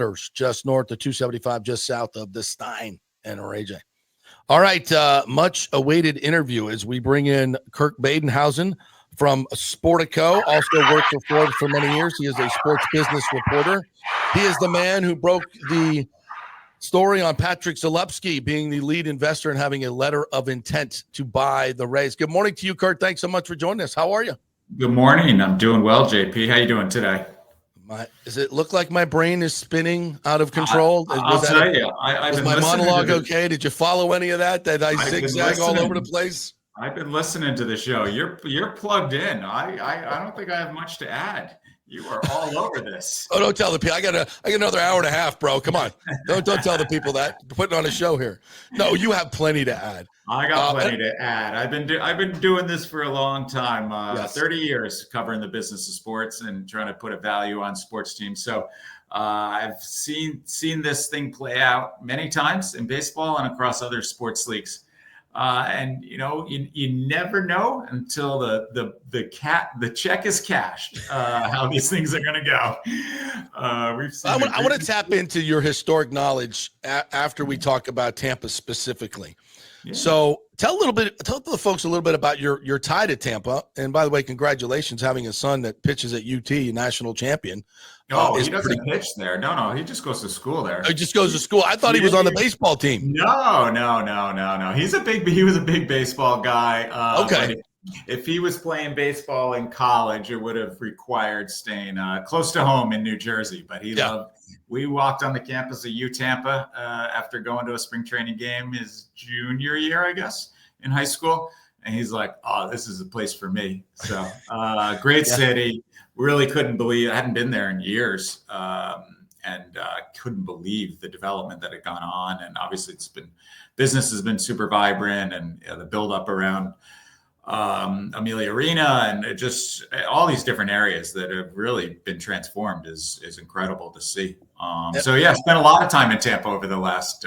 Fritters, just north of 275, just south of the Stein and AJ. All right, much awaited interview as we bring in Kurt Badenhausen from Sportico, also worked for Forbes for many years. He is a sports business reporter. He is the man who broke the story on Patrick Zelepsky being the lead investor and having a letter of intent to buy the Rays. Good morning to you, Kurt. Thanks so much for joining us. How are you? Good morning. I'm doing well, JP. How you doing today? Does it look like my brain is spinning out of control? I'll tell you. Was my monologue okay? Did you follow any of that? Did I zigzag all over the place? I've been listening to the show. You're plugged in. I don't think I have much to add. You are all over this. Oh, don't tell the people. I got another hour and a half, bro. Come on. Don't tell the people that. We're putting on a show here. No, you have plenty to add. I got plenty to add. I've been doing this for a long time. Yes. 30 years covering the business of sports and trying to put a value on sports teams. So I've seen this thing play out many times in baseball and across other sports leagues. And you never know until the check is cashed how these things are going to go. I want to tap into your historic knowledge after we talk about Tampa specifically. Yeah. So tell the folks a little bit about your tie to Tampa. And by the way, congratulations having a son that pitches at UT, national champion. No, he doesn't pitch there. No, he just goes to school there. He just goes to school. I thought he was on the baseball team. No. He was a big baseball guy. Okay. If he was playing baseball in college, it would have required staying close to home in New Jersey. But we walked on the campus of Tampa after going to a spring training game his junior year, I guess, in high school. And he's like, oh, this is a place for me. So great city. Really couldn't believe I hadn't been there in years. And couldn't believe the development that had gone on. And obviously business has been super vibrant, and the buildup around Amelia Arena and just all these different areas that have really been transformed is incredible to see. So spent a lot of time in Tampa over the last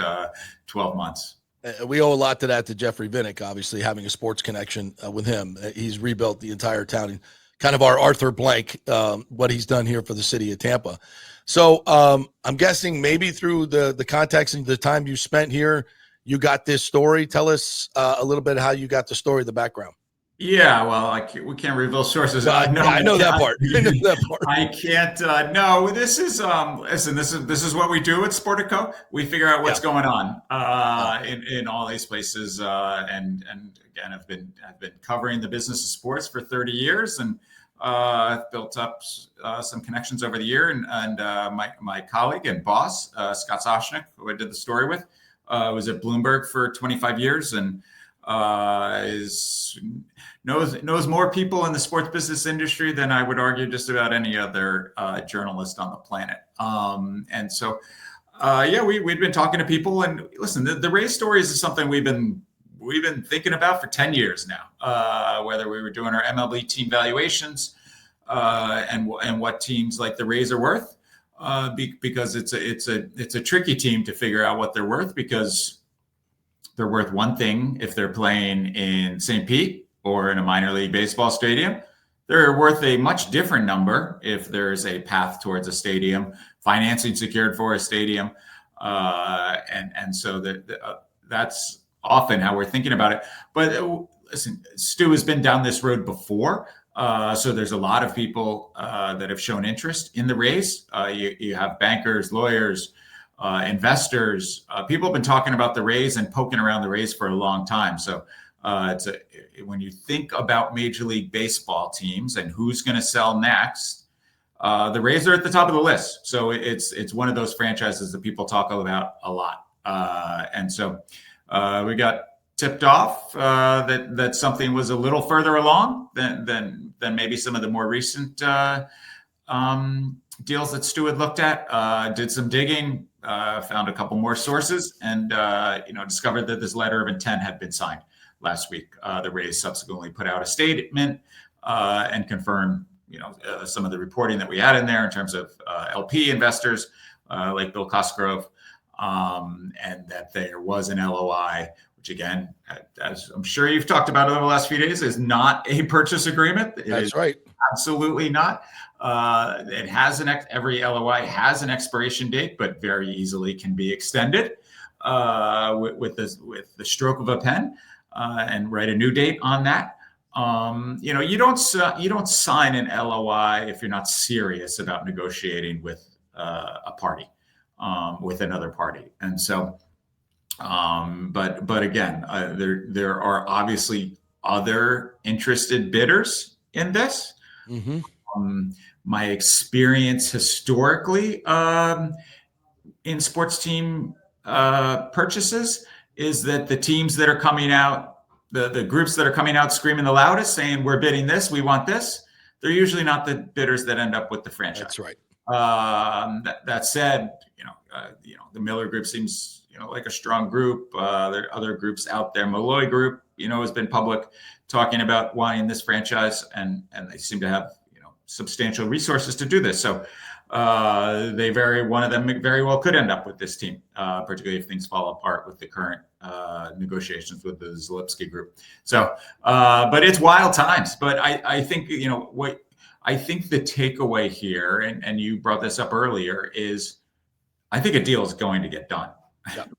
12 months. We owe a lot to that to Jeffrey Vinnick, obviously having a sports connection with him. He's rebuilt the entire town, and kind of our Arthur Blank, what he's done here for the city of Tampa. So I'm guessing maybe through the context and the time you spent here, you got this story. Tell us a little bit how you got the story, the background. Yeah, well, we can't reveal sources. I know that part. I can't. No, this is listen. This is what we do at Sportico. We figure out what's going on in all these places, and again, I've been covering the business of sports for 30 years, and I've built up some connections over the year. And my colleague and boss, Scott Soshnick, who I did the story with, was at Bloomberg for 25 years, and knows more people in the sports business industry than I would argue just about any other journalist on the planet. And so, we'd been talking to people, and listen, the Rays stories is something we've been thinking about for 10 years now. Whether we were doing our MLB team valuations and what teams like the Rays are worth, because it's a tricky team to figure out what they're worth, because they're worth one thing if they're playing in St. Pete or in a minor league baseball stadium. They're worth a much different number if there's a path towards a stadium, financing secured for a stadium. And so that's often how we're thinking about it. But listen, Stu has been down this road before. So there's a lot of people that have shown interest in the Rays. You have bankers, lawyers, investors. People have been talking about the Rays and poking around the Rays for a long time. So when you think about Major League Baseball teams and who's going to sell next, the Rays are at the top of the list. So it's one of those franchises that people talk about a lot. And so we got tipped off that something was a little further along than maybe some of the more recent deals that Stu had looked at. Did some digging, found a couple more sources, and discovered that this letter of intent had been signed last week. The Rays subsequently put out a statement and confirmed some of the reporting that we had in there in terms of LP investors like Bill Cosgrove, and that there was an LOI, which again, as I'm sure you've talked about over the last few days, is not a purchase agreement. That's right. Absolutely not. It has every LOI has an expiration date, but very easily can be extended with the stroke of a pen, and write a new date on that. You don't sign an LOI if you're not serious about negotiating with a party, with another party. And so, but again, there are obviously other interested bidders in this. Mm-hmm. My experience historically in sports team purchases is that the teams that are coming out, the groups that are coming out screaming the loudest, saying we're bidding this, we want this, they're usually not the bidders that end up with the franchise. That's right. That said, the Miller Group seems like a strong group. There are other groups out there. Malloy Group, has been public talking about wanting this franchise, and they seem to have substantial resources to do this. So one of them very well could end up with this team, particularly if things fall apart with the current negotiations with the Zelepsky Group. So, but it's wild times. But I think I think the takeaway here, and you brought this up earlier, is I think a deal is going to get done. Yep.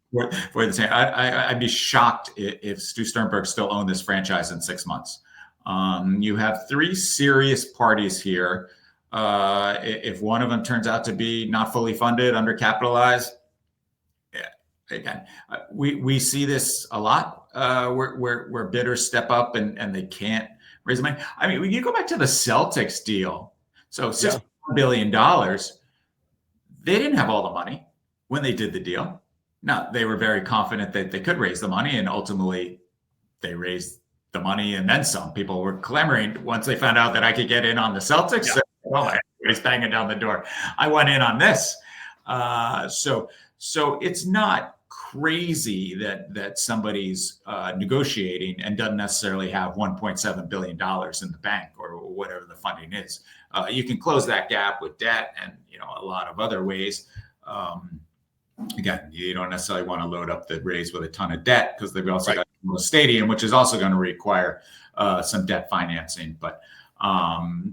For the same, I'd be shocked if Stu Sternberg still owned this franchise in 6 months. You have three serious parties here. If one of them turns out to be not fully funded, undercapitalized, again, we see this a lot where bidders step up and they can't raise money. I mean, when you go back to the Celtics deal, so $6 billion, they didn't have all the money when they did the deal. Now, they were very confident that they could raise the money, and ultimately they raised the money and then some. People were clamoring once they found out that I could get in on the Celtics. Yeah. Well, everybody's banging down the door. I went in on this. So it's not crazy that somebody's negotiating and doesn't necessarily have $1.7 billion in the bank or whatever the funding is. You can close that gap with debt and a lot of other ways. Again, you don't necessarily want to load up the raise with a ton of debt because they've also got a stadium, which is also going to require some debt financing. But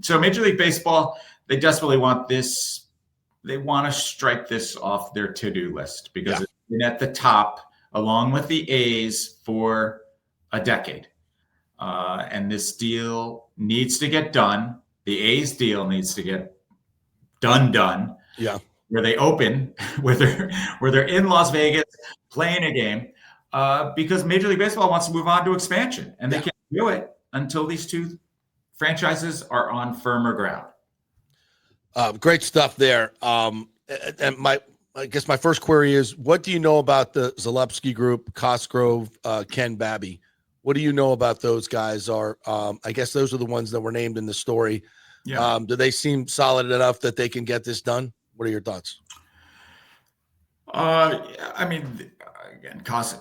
so Major League Baseball, they desperately want this. They want to strike this off their to-do list because it's been at the top along with the A's for a decade. And this deal needs to get done. The A's deal needs to get done. Yeah. Where they open, where they're in Las Vegas playing a game, because Major League Baseball wants to move on to expansion, and they can't do it until these two franchises are on firmer ground. Great stuff there. And I guess my first query is, what do you know about the Zelepsky Group, Cosgrove, Ken Babby? What do you know about those guys? I guess those are the ones that were named in the story. Yeah. Do they seem solid enough that they can get this done? What are your thoughts? I mean, again, those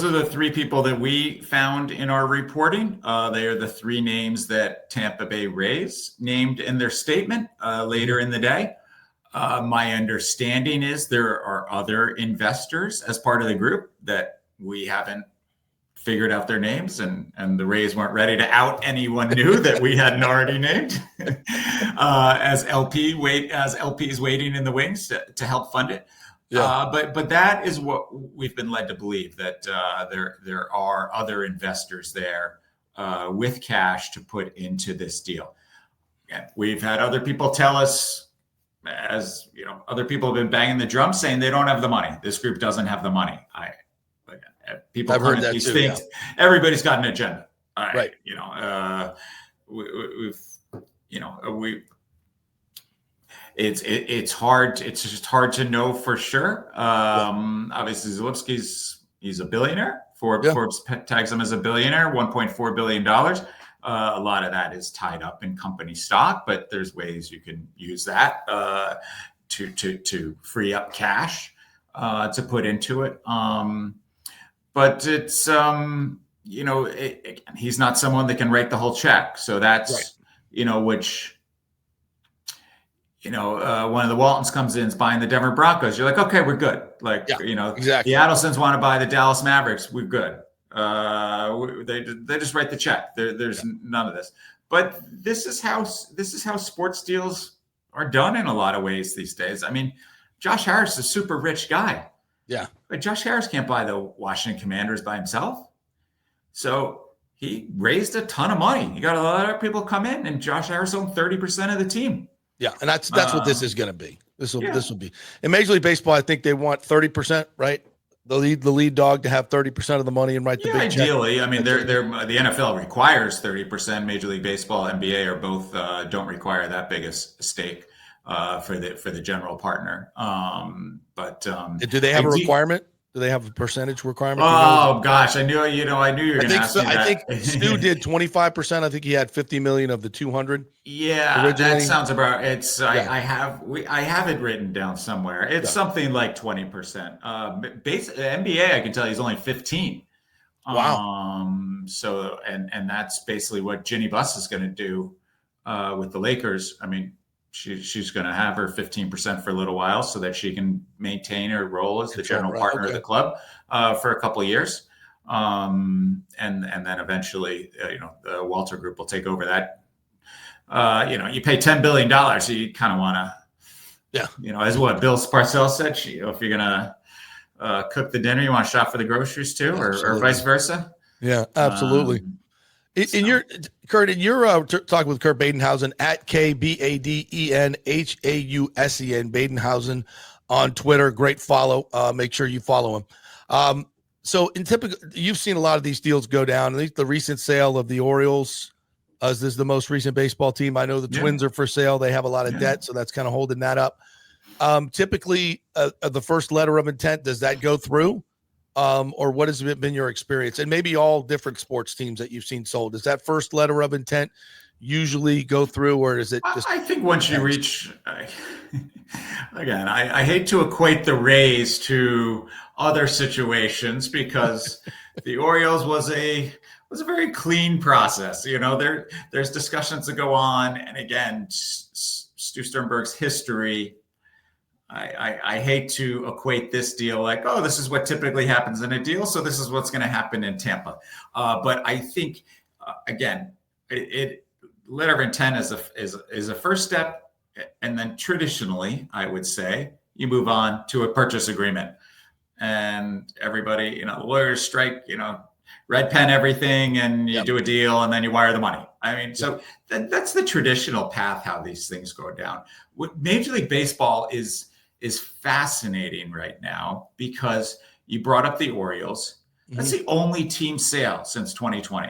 are the three people that we found in our reporting. They are the three names that Tampa Bay Rays named in their statement later in the day. My understanding is there are other investors as part of the group that we haven't figured out their names, and the Rays weren't ready to out anyone new that we hadn't already named as LPs waiting in the wings to help fund it. Yeah. But that is what we've been led to believe, that there are other investors there with cash to put into this deal. Again, we've had other people tell us, as other people have been banging the drum saying they don't have the money. This group doesn't have the money. People I've heard that these too, things. Yeah. Everybody's got an agenda, right? It's hard. It's just hard to know for sure. Obviously, he's a billionaire. Forbes tags him as a billionaire, $1.4 billion. A lot of that is tied up in company stock, but there's ways you can use that to free up cash to put into it. But it's, he's not someone that can write the whole check. So that's, which, one of the Waltons comes in, is buying the Denver Broncos. You're like, okay, we're good. Like, exactly. The Adelsons want to buy the Dallas Mavericks. We're good. They just write the check. There's none of this. But this is how sports deals are done in a lot of ways these days. I mean, Josh Harris is a super rich guy. Yeah. But Josh Harris can't buy the Washington Commanders by himself. So he raised a ton of money. He got a lot of people come in, and Josh Harris owned 30% of the team. Yeah, and that's what this is going to be. This will be. In Major League Baseball, I think they want 30%, right? The lead dog to have 30% of the money and write the big check. Ideally. I mean, the NFL requires 30%. Major League Baseball, NBA are both don't require that big a stake for the general partner. But do they have a requirement? Do they have a percentage requirement? Oh gosh, I knew you were going to ask me that. I think Stu did 25%. I think he had 50 million of the 200. Yeah, originally. That sounds about. It's I have it written down somewhere. It's something like 20%. NBA, I can tell you, is only 15. Wow. So and that's basically what Ginny Buss is going to do with the Lakers. I mean, she's going to have her 15% for a little while so that she can maintain her role as the general partner of the club for a couple of years. And then eventually, the Walter Group will take over that. You pay $10 billion, so you kind of want to, as what Bill Parcells said, if you're going to cook the dinner, you want to shop for the groceries too, or vice versa. Yeah, absolutely. In your talking with Kurt Badenhausen at KBADENHAUSEN, Badenhausen on Twitter. Great follow. Make sure you follow him. So in typical, you've seen a lot of these deals go down. At least the recent sale of the Orioles, this is the most recent baseball team. I know the Twins are for sale. They have a lot of debt, so that's kind of holding that up. Typically, the first letter of intent, does that go through? Or what has been your experience? And maybe all different sports teams that you've seen sold. Does that first letter of intent usually go through, or is it just? I think once you reach, again, I hate to equate the Rays to other situations because the Orioles was a very clean process. There's discussions that go on, and again, Stu Sternberg's history. I hate to equate this deal like, oh, this is what typically happens in a deal, so this is what's going to happen in Tampa. But I think, again, letter of intent is a first step, and then traditionally, I would say, you move on to a purchase agreement, and everybody, the lawyers strike, red pen everything, and you do a deal, and then you wire the money. I mean, so that's the traditional path how these things go down. What Major League Baseball is fascinating right now because you brought up the Orioles. That's the only team sale since 2020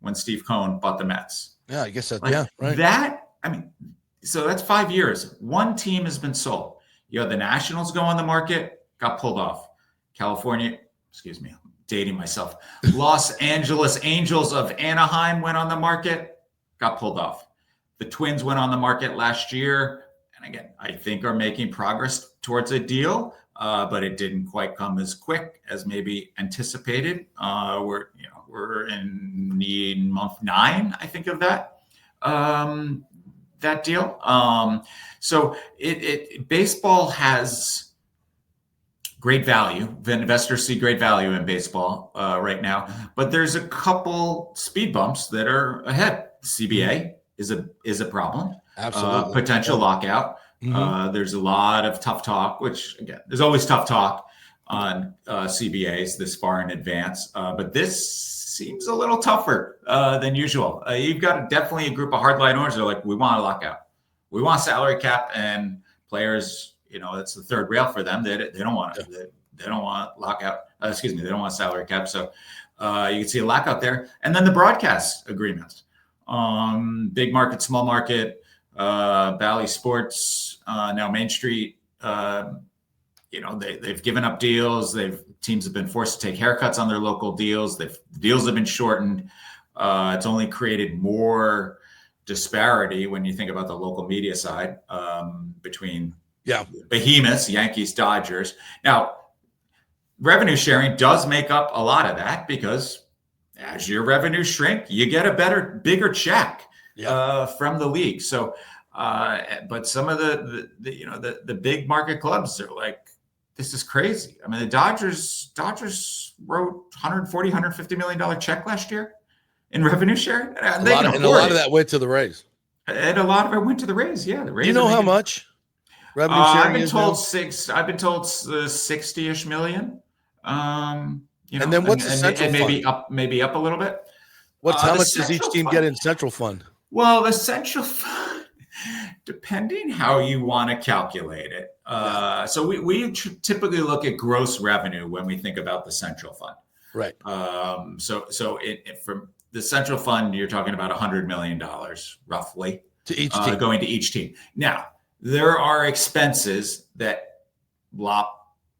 when Steve Cohen bought the Mets. Yeah, I guess that. Right. So that's 5 years. One team has been sold. You had the Nationals go on the market, got pulled off. California, excuse me, I'm dating myself. Los Angeles Angels of Anaheim went on the market, got pulled off. The Twins went on the market last year. And again, I think are making progress towards a deal, but it didn't quite come as quick as maybe anticipated. We're in month 9, I think, of that deal. So baseball has great value. The investors see great value in baseball right now, but there's a couple speed bumps that are ahead. CBA is a problem. Absolutely. Potential lockout. There's a lot of tough talk, which again, there's always tough talk on CBAs this far in advance. But this seems a little tougher than usual. You've got definitely a group of hardline owners that are like, we want a lockout. We want salary cap, and players, it's the third rail for them. They don't want it. They don't want lockout. They don't want salary cap. So you can see a lockout there. And then the broadcast agreements. Big market, small market, Bally Sports, now Main Street, they've given up deals. Teams have been forced to take haircuts on their local deals. The deals have been shortened. It's only created more disparity when you think about the local media side between behemoths, Yankees, Dodgers. Now, revenue sharing does make up a lot of that because as your revenues shrink, you get a bigger check from the league. So, but some of the big market clubs are like, this is crazy. The Dodgers wrote $140, $150 million check last year in revenue share. A lot of that went to the Rays. And a lot of it went to the Rays. Yeah, the Rays. You know how much revenue sharing I've been told now? I've been told 60-ish million. You know, and then what's the central fund? Maybe up a little bit. How much does each team get in central fund? Well, the central fund, depending how you want to calculate it. So we typically look at gross revenue when we think about the central fund. Right. So from the central fund, you're talking about $100 million roughly to each team, going to each team. Now, there are expenses that lop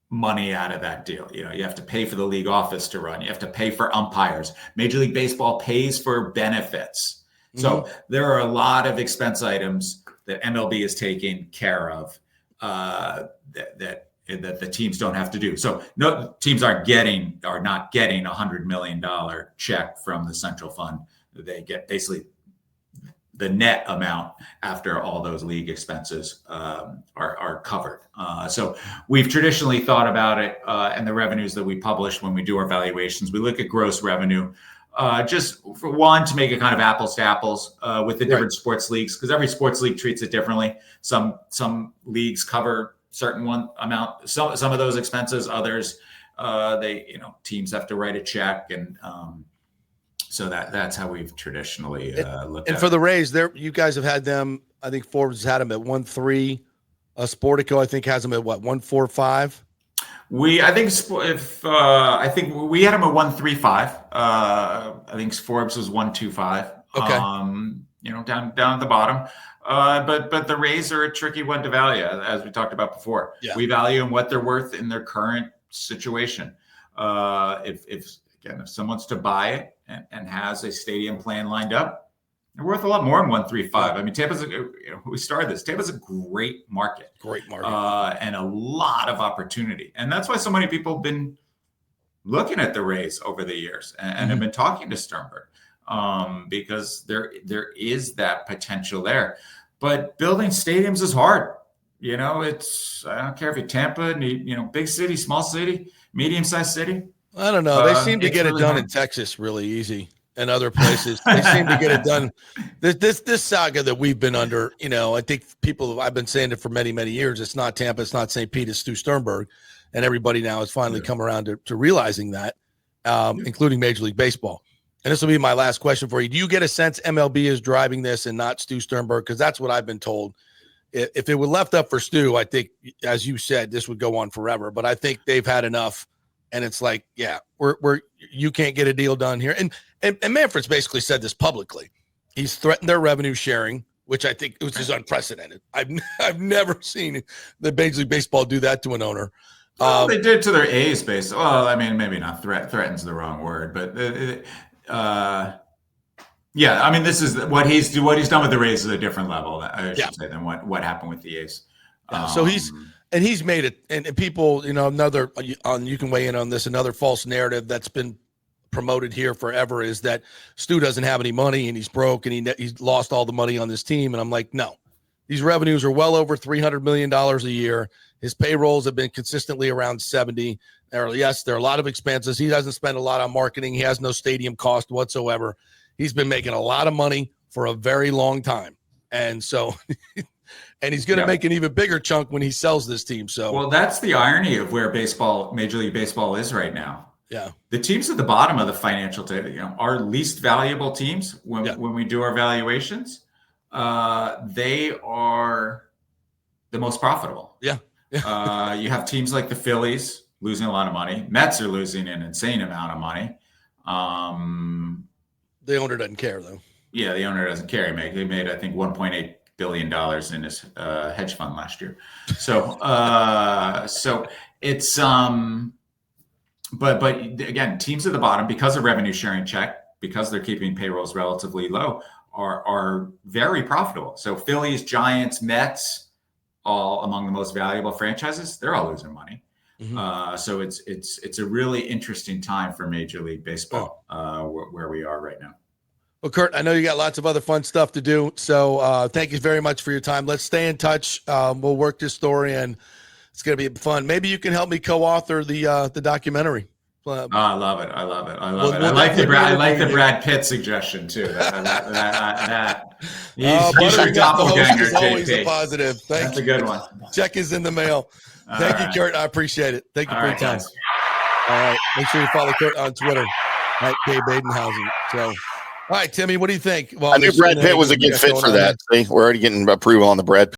money out of that deal. You know, you have to pay for the league office to run. You have to pay for umpires. Major League Baseball pays for benefits. So there are a lot of expense items that MLB is taking care of that the teams don't have to do. So no teams are not getting $100 million check from the central fund. They get basically the net amount after all those league expenses are covered. So we've traditionally thought about it and the revenues that we publish when we do our valuations. We look at gross revenue. Just for one, to make it kind of apples to apples with the different sports leagues, because every sports league treats it differently. Some leagues cover certain amount, some of those expenses. Others, teams have to write a check, and so that's how we've traditionally looked. And for the Rays, you guys have had them. I think Forbes has had them at 1.3. Sportico, I think, has them at what, 1.45. I think we had them at 1.35. I think Forbes was 1.25. Okay. Down at the bottom. But the Rays are a tricky one to value, as we talked about before. Yeah. We value them what they're worth in their current situation. If someone's to buy it and has a stadium plan lined up, they're worth a lot more than 1.35. I mean, we started this. Tampa's a great market. And a lot of opportunity. And that's why so many people have been looking at the Rays over the years and have been talking to Sternberg because there is that potential there. But building stadiums is hard. You know, I don't care if you're Tampa, big city, small city, medium-sized city. I don't know. They seem to get it done in Texas really easy. And other places, they seem to get it done. This saga that we've been under, I think I've been saying it for many, many years. It's not Tampa, it's not St. Pete, it's Stu Sternberg, and everybody now has finally come around to realizing that, including Major League Baseball. And this will be my last question for you. Do you get a sense MLB is driving this and not Stu Sternberg? Because that's what I've been told. If it were left up for Stu, I think, as you said, this would go on forever. But I think they've had enough. And it's like, yeah, you can't get a deal done here. And Manfred's basically said this publicly. He's threatened their revenue sharing, which I think is unprecedented. I've never seen the Major League Baseball do that to an owner. Well, they did to their A's base. Well, I mean, maybe not threatens the wrong word, but yeah, I mean, this is what he's done with the Rays is a different level, I should say, than what happened with the A's. So he's made it, and people, you can weigh in on this. Another false narrative that's been promoted here forever is that Stu doesn't have any money and he's broke and he's lost all the money on this team. And I'm like, no, these revenues are well over $300 million a year. His payrolls have been consistently around 70. Yes, there are a lot of expenses. He doesn't spend a lot on marketing. He has no stadium cost whatsoever. He's been making a lot of money for a very long time. And so, and he's going to make an even bigger chunk when he sells this team. So, well, that's the irony of where Major League Baseball is right now. Yeah. The teams at the bottom of the financial table, our least valuable teams when we do our valuations, they are the most profitable. Yeah. You have teams like the Phillies losing a lot of money. Mets are losing an insane amount of money. The owner doesn't care, though. Yeah, the owner doesn't care. They made I think $1.8 billion in his hedge fund last year. So it's but again, teams at the bottom, because of revenue sharing check, because they're keeping payrolls relatively low, are very profitable. So Phillies, Giants, Mets, all among the most valuable franchises, they're all losing money. So it's a really interesting time for Major League Baseball where we are right now. Well, Kurt, I know you got lots of other fun stuff to do. So thank you very much for your time. Let's stay in touch. We'll work this story, and it's going to be fun. Maybe you can help me co-author the documentary. I love it. I love it. I love Well, it. we'll I like the Brad. I like the definitely Brad Pitt suggestion too. He's buttering your up the host doppelganger, is always a JP. positive. That's a good one. Check is in the mail. Thank you, Kurt. I appreciate it. Thank you for your time. Guys. All right. Make sure you follow Kurt on Twitter at K Badenhausen. So, all right, Timmy, what do you think? Well, I knew Brad Pitt was a good fit for that. See, we're already getting approval on the Brad